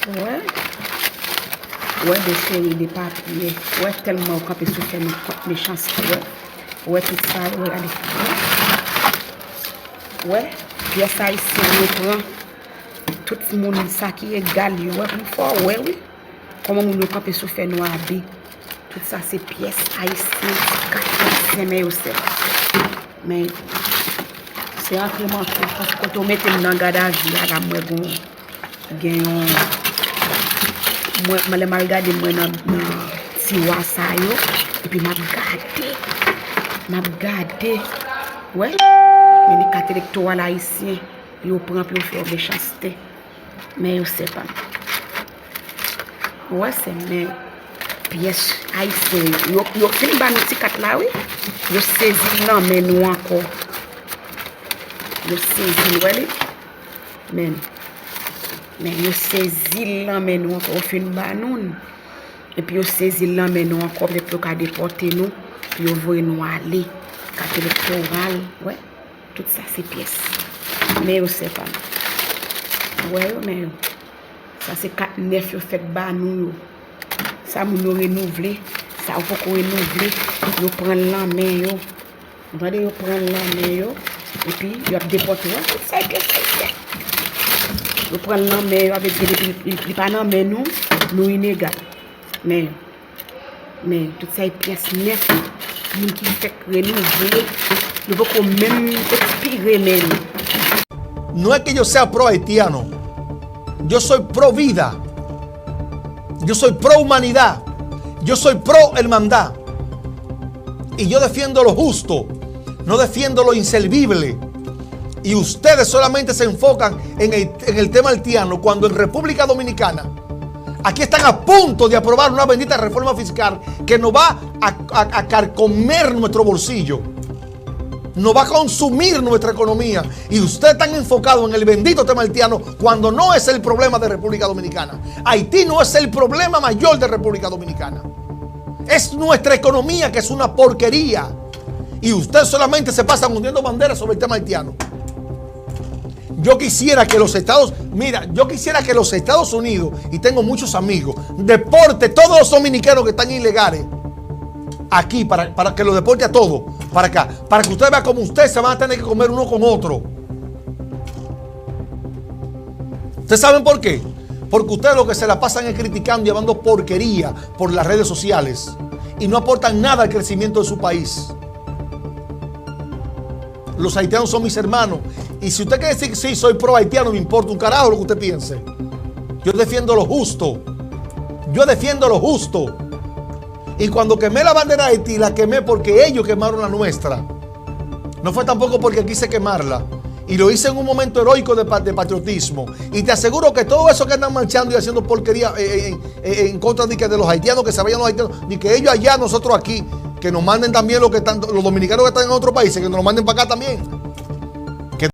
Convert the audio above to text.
Ouais. Ouais, des séries, des papiers. Ouais, tellement au campé sous fait mes chances. Ouais. Ouais, tout ça. Ouais, allez. Ouais. Pièce ça ici, on prend. Tout le monde, ça qui est égal. Ouais, une fois, ouais, oui. Comment on le campé sous fait noir B. Tout ça, c'est pièces haïtiennes. 4 mais aussi. Mais c'est incrémental. Parce que quand on met dans le gardage, il y a moi, gagnons. Moi, je regarde moi dans tiroir ça yo et puis m'a regardé ouais mais les cartes électorales haïtiens yo prend pour faire des chasteté mais yo sais pas ouais c'est mais pièces haïtiennes yo fin ba nous petit carte là oui yo saisi nan mais nous encore yo saisi ouais mais yo saisi là mais nous encore fin ba nous. Et puis, on saisit là, mais nous encore, pour qu'à déporter nous, puis on voit nous aller, carte électorale, ouais, tout ça, c'est pièces. Mais on sait pas. Ouais, mais ça, c'est 4-9, on fait bas nous. Ça, nous renouveler, ça, on faut renouveler, on prend la main, yo. Vous voyez, on prend la main, yo, et puis, on va déporter, tout ça, c'est pièces. On prend la main, avec les panneaux, mais nous inégal. Mais toutes ces pièces neuves, qui fait renouveler, nous pouvons même expirer même. No es que yo sea pro haitiano, yo soy pro vida, yo soy pro humanidad, yo soy pro hermandad. Y yo defiendo lo justo, no defiendo lo inservible. Y ustedes solamente se enfocan en el tema haitiano cuando en República Dominicana aquí están a punto de aprobar una bendita reforma fiscal que nos va a carcomer nuestro bolsillo, nos va a consumir nuestra economía. Y ustedes están enfocados en el bendito tema haitiano cuando no es el problema de República Dominicana. Haití no es el problema mayor de República Dominicana. Es nuestra economía que es una porquería. Y ustedes solamente se pasan hundiendo banderas sobre el tema haitiano. Yo quisiera que los Estados Unidos, y tengo muchos amigos, deporte todos los dominicanos que están ilegales aquí, para que los deporte a todos, para acá, para que ustedes vean cómo ustedes se van a tener que comer uno con otro. ¿Ustedes saben por qué? Porque ustedes lo que se la pasan es criticando y hablando porquería por las redes sociales y no aportan nada al crecimiento de su país. Los haitianos son mis hermanos. Y si usted quiere decir que sí, soy pro haitiano, me importa un carajo lo que usted piense. Yo defiendo lo justo. Yo defiendo lo justo. Y cuando quemé la bandera de Haití, la quemé porque ellos quemaron la nuestra. No fue tampoco porque quise quemarla. Y lo hice en un momento heroico de patriotismo. Y te aseguro que todo eso que andan marchando y haciendo porquería en contra de los haitianos, que se vayan los haitianos, ni que ellos allá, nosotros aquí, que nos manden también los dominicanos que están en otros países, que nos lo manden para acá también.